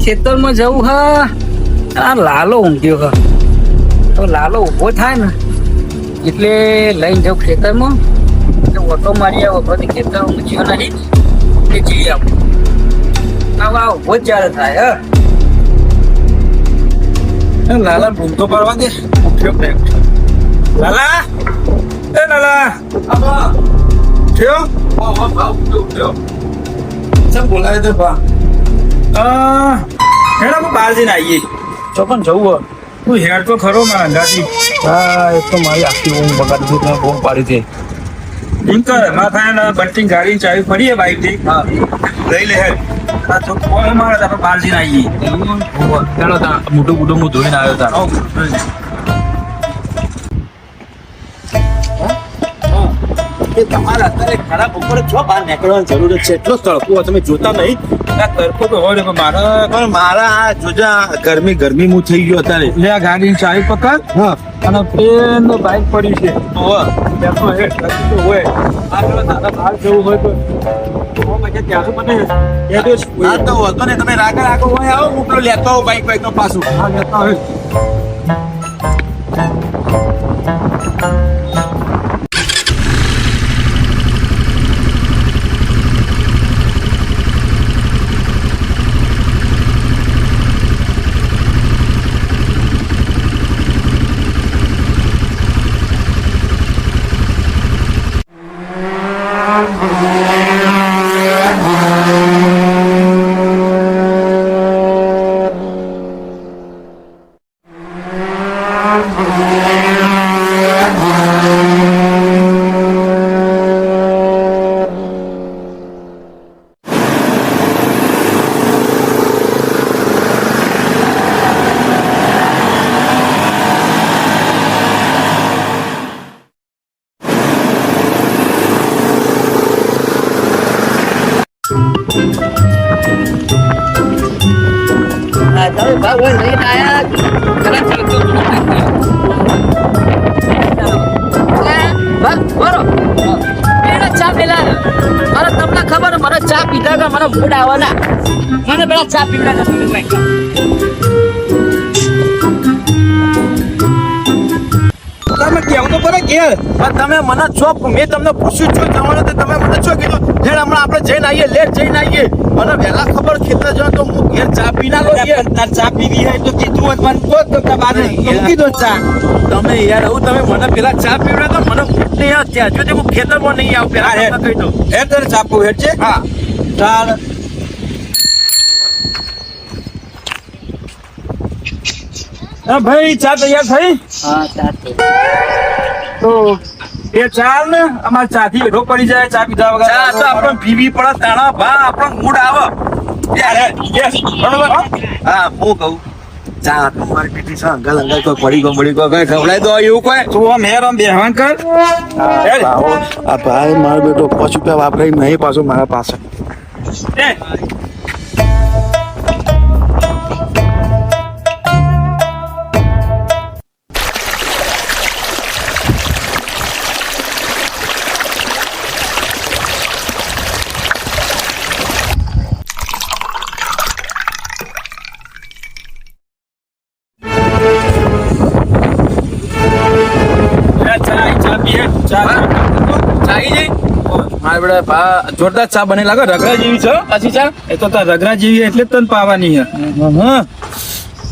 ખેતરમાં જવું હા આ લાલો ઊંઘ્યો હા તો લાલો ઊભો થાય ને એટલે લઈને જાઉં ખેતરમાં ઓટો મારી આવો બધી ખેતરમાં જીવ નહીં એ જઈ આવું આવા ઊભો જ જ્યારે થાય હા લાલા ભૂલ તો પાડવા દે ઉઠ્યો લાલા એ લાલા ઉઠ્યો સબ બોલાવે તો બા હેડા હું બહાર જઈને આવીએ તો પણ જવું તું હેડ તો ખરો મારા અંગાથી હા એ તો મારી આખી ઊંઘ બગાડી દીધી તમે બૂમ પાડી દે એમ કર માથા બંટી ગાડી ચાવી પડીએ બાઈક થી હા લઈ લે હેડ આ તો કોણ મારે આપણે બહાર જઈને આવીએ ચાલો મોટું મોટું હું ધોઈને આવ્યો તા તમારે અત્યારે ખરાબ ઉપર છો બહાર નીકળવાની જરૂર છે એટલો તડકો તમે જોતા નહીં તડકો તો હોય પણ પણ મારા આ જોજા ગરમી હું થઈ ગયો અત્યારે લે આ ગાડીની ચાવી પકડ હા અને પેન બાઈક પડી છે બેસો હેડ તો હોય આગળ દાદા બહાર જવું હોય તો પછી ત્યારે મને હા તો હતો ને તમે રાગા રાગો હોય આવો હું પેલો લેતો આવું બાઈક તો પાછું હા લેતા હોય તમે ભાવ હોય લઈને આયા ખરા ચાલતો બરો એને ચા પેલા મારે તમને ખબર મને ચા પીધા કે મને મૂડ આવવાના મને પેલા ચા પીવડા નથી તમે કેવું તો પડે કે તમે મને છો મેં તમને પૂછ્યું છો જવાનું તો તમે મને છો કીધું જેને હમણાં આપણે જઈને આવીએ લેટ જઈને આવીએ મને વહેલા ખબર ખેતર જવાનું તો હું ઘેર ચા પી ના લો તાર ચા પીવી હોય તો કીધું હોત મને તો તમારે કીધું ચા તમે યાર આવું તમે મને પેલા ચા પીવડા તો મને ભૂખ નહીં આવે ત્યાં જો હું ખેતરમાં નહીં આવું પેલા કહી દઉં હે તને ચા પીવું હેઠ છે હા ચાલ હા ભાઈ ચા તૈયાર થઈ હા ચા તો એ ચાલ ને અમારે ચા થી વેઠો પડી જાય ચા પીધા વગર ચા તો આપણે પીવી પડે તાણા ભા આપણો મૂડ આવે યાર બરોબર હા હું કહું ચા તો મારી પીટી છે અંગલ કોઈ પડી ગો કઈ ખવડાય તો એવું કોઈ તું આમ હેર આમ બેહવાન કર આ ભાઈ મારો બેટો 5 રૂપિયા વાપરાય નહીં પાછો મારા પાસે મારા બેટા જોરદાર ચા બને લાગે રગડા જેવી છે પાછી ચા એ તો તાર રગડા જેવી એટલે તને પાવાની છે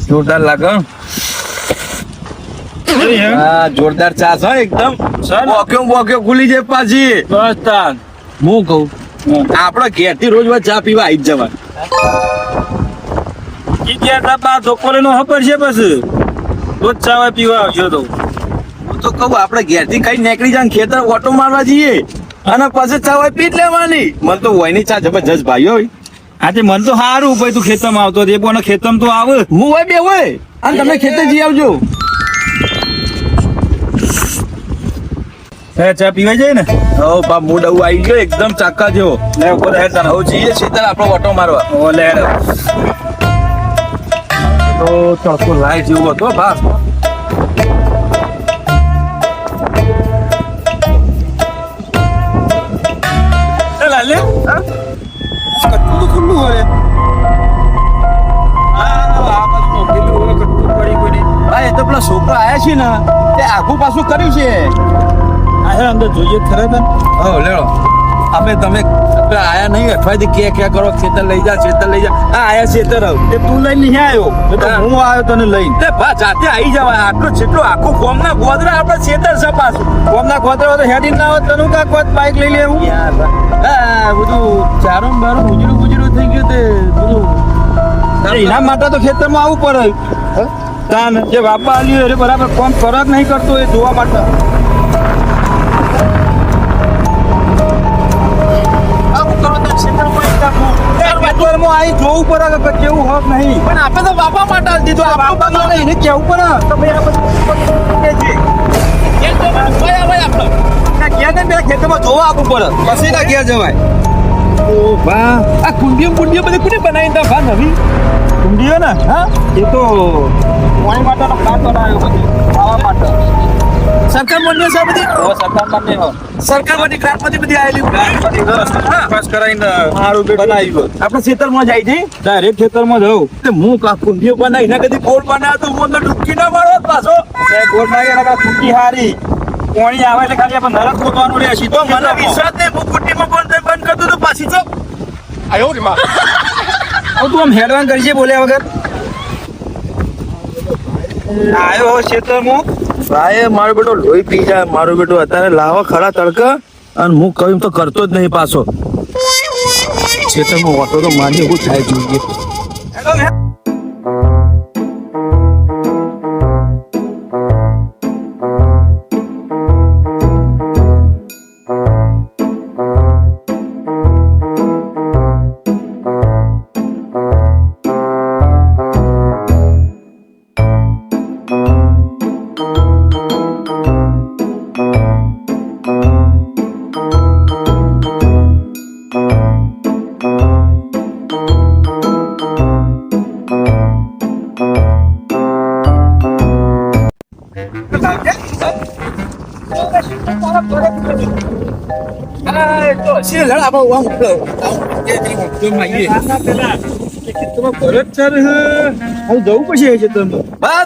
જોરદાર લાગે હા જોરદાર ચા છે એકદમ બોક્યો ખુલી જાય પાછી બસ તાર હું કહું આપડે ઘેર થી રોજ ચા પીવા આવી જ જવા ઈ ગયા તા ધોકોલે નો ખબર છે બસ રોજ ચા પીવા આવ્યો તો હું તો કહું આપડે ઘેર થી કઈ નીકળી જાય ખેતર ઓટો મારવા જઈએ અને પછી ચા પી જ લેવાની મને તો હોય ની ચા જબરજસ્ત ભાઈ હોય આજે મન તો સારું ભાઈ તું ખેતરમાં આવતો એ પણ ખેતરમાં તો આવે હું હોય બે હોય અને તમે ખેતર જઈ આવજો ચા પીવાઈ જાય ને હો બા મૂડ આવું આવી ગયો એકદમ ચાકા જેવો લે ઉપર હે તને હવે જઈએ ખેતર આપણો ઓટો મારવા ઓ લે તો તડકો લાય જેવો હતો ભાસ લાલે ખુલ્લું હોય આખું પાછું કર્યું છે આ હે અંદર જોઈએ જ ખરા તને હો લેડો અમે તમે આયા નહીં અઠવાડિયે કે કરો ખેતર લઈ જા આ આયા ખેતર એ તું લઈને નહીં આવ્યો એ તો હું આવ્યો તને લઈને તે બા જાતે આવી જવાય આટલો જેટલો આખો ગોમના ગોદરા આપણે ખેતર છે પાછું કોમના ખોતરા તો હેડી ના હોત તને કાક વાત બાઈક લઈ લે હું હા બધું ચારું બારું ગુજરું થઈ ગયું તે બધું એના માટે તો ખેતરમાં આવવું પડે તાન જે બાપા આલ્યું એ બરાબર કોમ કરો જ નહીં કરતો એ જોવા માટે આવી જોવું પડે કે કેવું હોક નહીં પણ આપણે તો બાપા માટે આલી દીધું બાપા માટે એને કેવું પડે તો ભાઈ આ બધું બે ખેતરમાં જોવા આવવું પડે પછી ના ઘેર જવાય આ કુંડીઓ બધી કોને બનાવી તા ભા નવી કુંડીઓ ને હા એ તો પાણી માટેનો ખાતર આવ્યો બધી ખાવા માટે સરકાર મંડળ છે બધી સરકાર માટે સરકાર બધી ક્રાંતિ બધી આવેલી ખાસ કરાઈને મારું બેટ બનાવ્યું આપણે ખેતરમાં જાય છે ડાયરેક્ટ ખેતરમાં જવું તે હું કા કુંડીઓ બનાવી ના કદી ગોળ બનાવ્યો તો હું ડૂબકી ના મારો પાછો ગોળ નાખી કુંડી હારી પાણી આવે એટલે ખાલી આપણે નરક ખોદવાનું રહે સીધો મને વિશ્વાસ નહીં હું કુંડીમાં બંધ કરતો તો પાછી તો આયો રે માં હવે તું આમ હેડવાન કરજે બોલ્યા વગર આવ્યો ખેતરમાં ભાઈ મારો બેટો લોહી પી જાય મારો બેટો અત્યારે લાવો ખડા તડકા અને હું કહ્યું તો કરતો જ નહીં પાછો ખેતરમાં ઓટો તો માની એવું થાય જોઈએ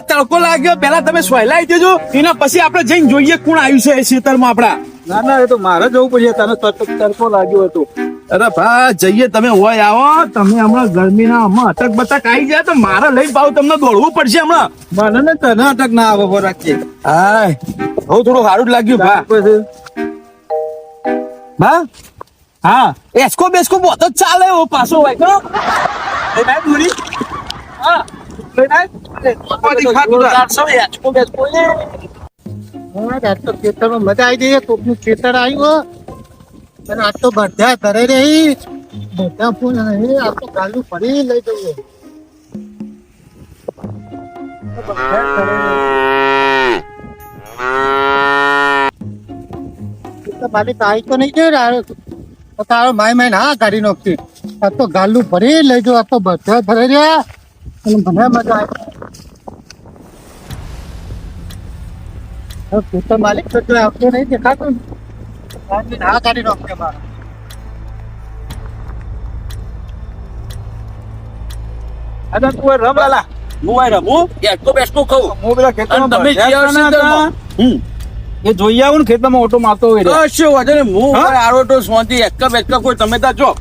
તડકો લાગ્યો પેલા તમે સોયલાઈ દેજો એના પછી આપણે જઈને જોઈએ કોણ આવ્યું છે એ ખેતરમાં આપડા ના ના એ તો મારે જવું પડશે તને તડકો લાગ્યો હતો અરે ભા જઈએ તમે હોય આવો તમે હમણાં ગરમીના હમણાં અટક બટક આવી જાય તો મારે લઈને પાવ તમને દોડવું પડશે હમણાં મને ને તને અટક ના આવે રાખીએ હાય બહુ થોડું સારું જ લાગ્યું ભા ભા હા એસ્કો બેસ્કો બહુ જ ચાલે એવો પાછો હોય તો પૂરી હા ખેતરમાં મજા આવી જઈએ કોકનું ખેતર આવ્યું અને આ તો બધા ઘરે રહી બધા ફૂલ આ તો ગાલું ફરી લઈ જવું મારી તારીખ તો નહીં જોઈ તારો માય હા કાઢી નાખતી આ તો ગાલું ફરી લઈ જવું આ તો બધા ફરી રહ્યા અને મને મજા આવી ખેતર માલિક તો આવતો નહીં દેખાતું હા કાઢી નાખશે મારા તું રમ લાલા હું આ રમું એસ્કો બેસ્કો ખાઉં હું પેલા ખેતરમાં તમે એ જોઈ આવું ને ખેતરમાં ઓટો મારતો હોય કશો વાંધો નહીં હું આરો તો સોંતી એક્કા બેક્કા કોઈ તમે ત્યાં જો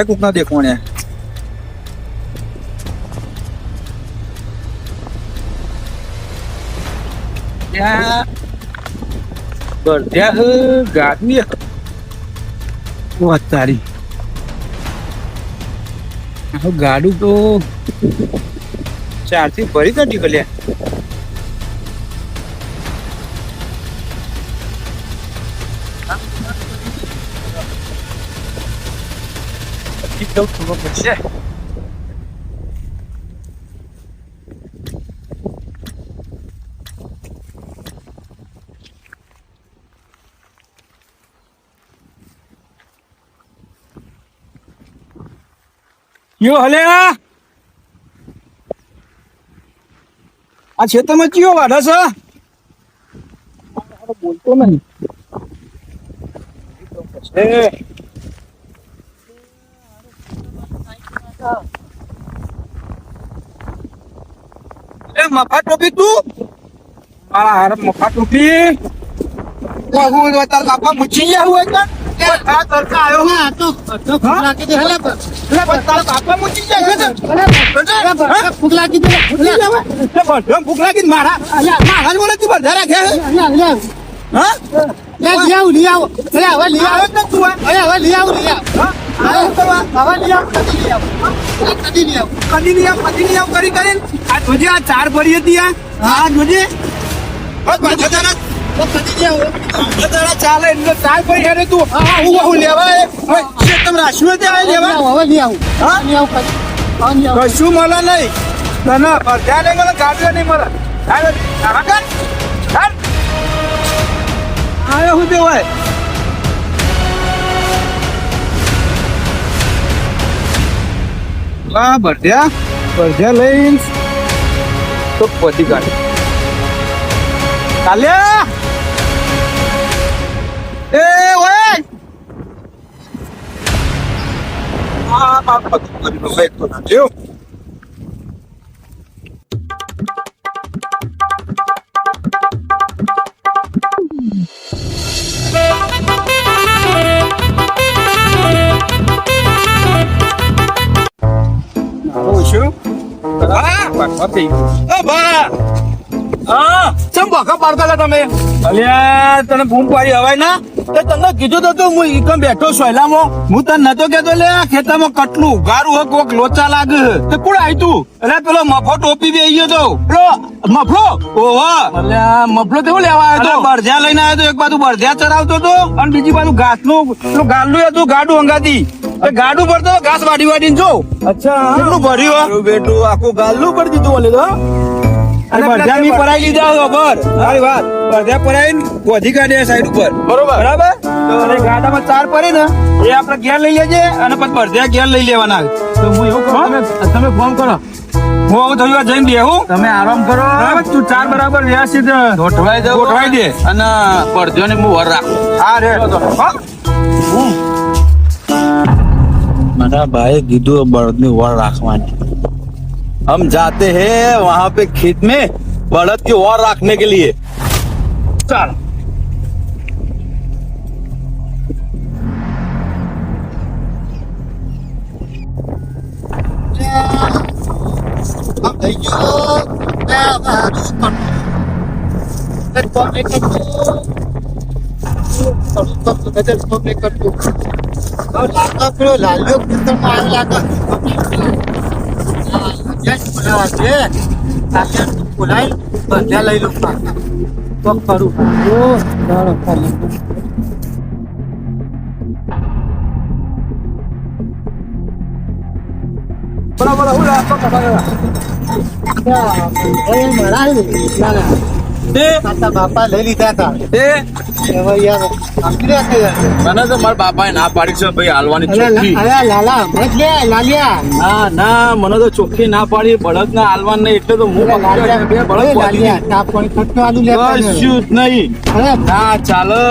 કોક ના દેખોણે ગાડી તારી ગાડું તો 4 થી ભરી કાઢી ગલ્યા પડશે યો હલે આ ખેતરમાં કયો વાઢા છે બોલતો નહીં એ મફા ટોપી તું આ હાર મફા ટૂટી હું તાર બાપા મૂકી ગયા હોય તો આ તડકા આવ્યો ને આ તો ભૂખ લાગી દે હેલે તાર બાપા મૂકી ગયા ભૂખ લાગી દે ભૂખ લાગી મારા મારા જ મને તું બધા રાખે હા લઈ આવો હવે લઈ આવો હવે લઈ આવો કદી લઈ આવો કદી કરી કરીને આ જોજે આ ચાર ભરી હતી આ જોજે ચાલે એટલે ચાર ભરી હેરે તું હું લેવા તમે રાખ્યું ત્યાં લેવા હવે લઈ આવો કશું મળે નહીં તને બધા નહીં મળે ગાડીઓ નહીં મળે આવ્યો હું તે હોય ભરધ્યા લઈને તો પતી કાઢે કાલ્યા એ ઓય આ બાપ પતી કરી તો નાખ્યો તને બૂમ પાડી હવાય ના તમને કીધું તો તું હું ઈકમ બેઠો સોયલામાં હું તને નતો કેતો લે ખેતરમાં કટલું ગારું હોય કોક લોચા લાગે તે કોણ આવ્યું તું એટલે પેલો મફો ટોપી બે ગયો તો પેલો મફલો ઓહો મફલો તેવું લેવા આવ્યો તો બરધ્યા લઈને આવ્યો તો એક બાજુ બરધ્યા ચડાવતો હતો અને બીજી બાજુ ઘાસ નું પેલું ગાડલું હતું ગાડું અંગાતી ગાડું ભરતો ઘાસ વાડી વાડીને જો અચ્છા કેટલું ભર્યું બેટું આખું ગાડલું ભરી દીધું બોલે તો અને બરધ્યા મી પરાઈ લીધા ખબર મારી વાત બરધ્યા પરાઈને ગોધી કાઢે સાઈડ ઉપર બરાબર અને ગાડામાં ચાર પડી ને એ આપણે ઘેર લઈ લેજે અને પછી બરધ્યા ઘેર લઈ લેવાના તો હું એવું કહું તમે ફોન કરો હું આવું થયું જઈને બેહું તમે આરામ કરો તું ચાર બરાબર વ્યવસ્થિત ગોઠવાઈ દે અને બરધ્યો ને હું વર રાખું હા રે मेरा भाई गिद्दू बड़द में वड़ रखवानी हम जाते हैं वहां पे खेत में बड़द की और रखने के लिए ચાલ થઈ ગયો લાલ્યો ખેતરમાં લાગે બોલાય બધા લઈ લો તો કરું બરાબર હું મારા બાપા લઈ લીધા હતા હવે યાર મને તો મારા બાપાએ ના પાડી છે ભાઈ હાલવાની ચોખ્ખી લાલા મત લે લાલિયા ના મને તો ચોખ્ખી ના પાડી બળદ ના હાલવા નહીં એટલે તો હું લાલિયા તાપ પાણી ખર્ચો આલુ લે કશું જ નહીં ના ચાલો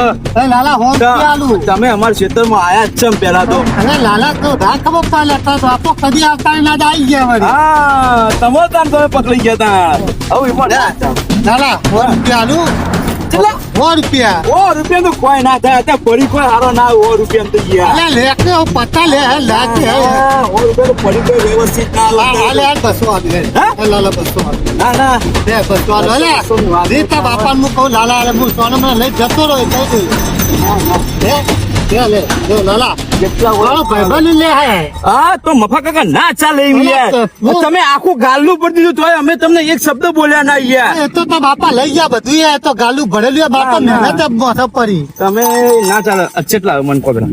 લાલા હો આલુ તમે અમારા ક્ષેત્રમાં આયા જ છે પેલા તો અરે લાલા તો રા ખબર પાલે તો આપો કદી આવતા ના આવી ગયા વળી હા તમે તમે પકડી ગયા તા હવે લાલા 100 રૂપિયા આલુ કેટલા 100 રૂપિયા 100 રૂપિયા તો કોઈ ના થાય અત્યારે પડી કોઈ હારો ના 100 રૂપિયા તો ગયા અલે લેકે પત્તા લે લાગે 100 રૂપિયા તો પડી કોઈ વ્યવસ્થિત ના હાલે હાલ બસો આવી લાલા બસો ના ના બે બસો આલે રીતા બાપા નું કહું લાલા અરે હું સોનો મને લઈ જતો રહ્યો કઈ લે જો લાલા કેટલા ભાઈબંધ લે હે હા તો મફા કાકા ના ચાલે એમ યાર તમે આખું ગાલું પડી દીધું તોય અમે તમને એક શબ્દ બોલ્યા ના યાર એ તો બાપા લઈ ગયા બધું યાર તો ગાલું ભરેલું બાપા મહેનત મોઢા પડી તમે ના ચાલે કેટલા મન પકડા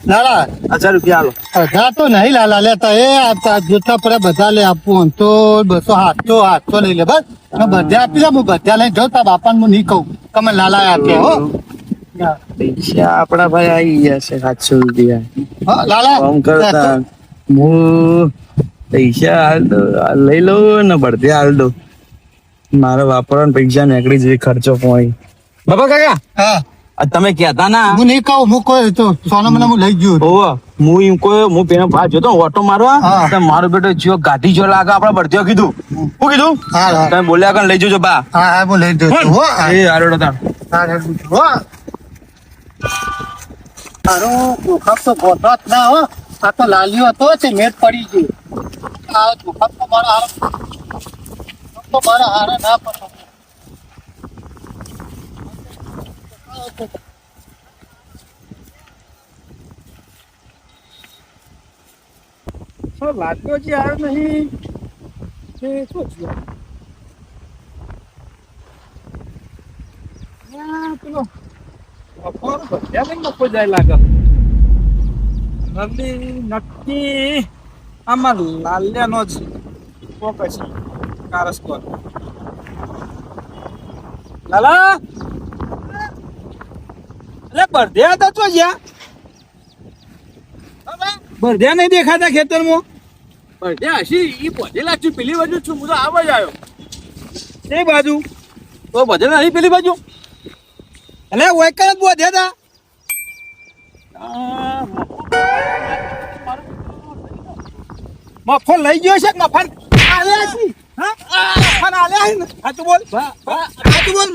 લાલા 1000 રૂપિયા આલો અઢા તો નહીં લાલા લેતા એ જોતા પડે બધા લે આપવું તો 200 800 લઈ લે બસ બધા આપી દે હું બધા લઈ જાઉં તા બાપા હું નહીં કહું તમે લાલા આપ્યા હો પૈસા આપડા ભાઈ આવી ગયા છે 700 રૂપિયા હા લાલા કામ કરતા હું પૈસા હાલ દો લઈ લો ને ભરતી હાલ દો મારે વાપરવાના પૈસા નીકળી જાય ખર્ચો પોઈ બાપા કાકા હા આ તમે કહેતા ના હું નહીં કહું, હું કોઈ તો સોના મને હું લઈ ગયો હતો. ઓવો હું એમ કોઈ હું પેલા ભાઈ જોતો ઓટો મારવા હા. તો મારો બેટો જીઓ ગાડી જો લાગે આપડે બળદિયો કીધું શું કીધું હા, હા. તમે બોલ્યા કે લઈ જજો બા હા હા હું લઈ જતો હો. હા, એ હારો તાર હા, હા, હો. તારો જોખમ તો ગોઠો જ ના હો. આ તો લાલ્યો હતો તે મેટ પડી ગઈ. આ જોખમ તો મારા હારા ના પડે. લાગ્યો છે આવ્યો નહીં તે શું થયું? આ પેલો બપોર બધા લઈને બપોર જાય લાગે રલી નક્કી આમાં લાલ્યાનો જ કોક છે કારસ કોર લાલા એટલે બરધ્યા હતા તો જ્યાં બરધ્યા નહીં દેખાતા ખેતરમાં બરધ્યા હશી ઈ બધેલા છું પેલી બાજુ છું હું તો આવા જ આવ્યો એ બાજુ તો બધેલા નહીં પેલી બાજુ એટલે વૈકલ જ બોધ્યા હતા મફન લઈ ગયો છે કે મફન આલ્યા છે હા મફન આલ્યા છે ને આ તું બોલ આ તું બોલ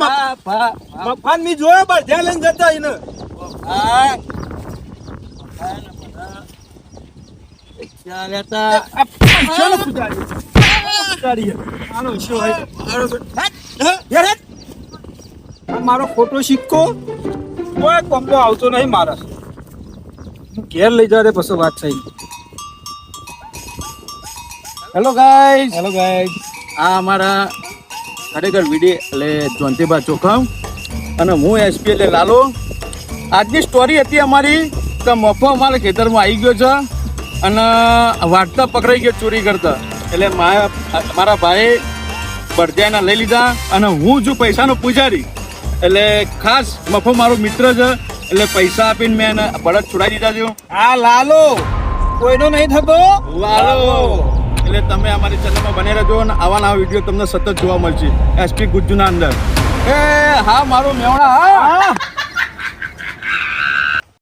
મફન મી જોયો બરધ્યા લઈને જતા એને મારો ખોટો સિક્કો કોઈ કોમ્બો આવતો નહીં મારા હું ઘેર લઈ જવા દે પછી વાત થઈ હેલો ગાઈસ હેલો ગાઈસ આ અમારા ખરેખર વિડીયો એટલે જોનતીબા ચોખા અને હું એસપી એટલે લાલો આજની સ્ટોરી હતી અમારી કે મફો અમારા ખેતરમાં આવી ગયો છે અને વાટતા પકડાઈ ગયો ચોરી કરતા એટલે મારા ભાઈ બરધ્યાના લઈ લીધા અને હું છું પૈસાનો પૂજારી એટલે ખાસ મફો મારો મિત્ર છે એટલે પૈસા આપીને મેં એને બળદ છોડાવી દીધા છે આ લાલો કોઈનો નહીં થતો લાલો એટલે તમે અમારી ચેનલમાં બને રહેજો અને આવા નવા વિડીયો તમને સતત જોવા મળશે એસપી ગુજ્જુના અંદર એ હા મારો મેવણા હા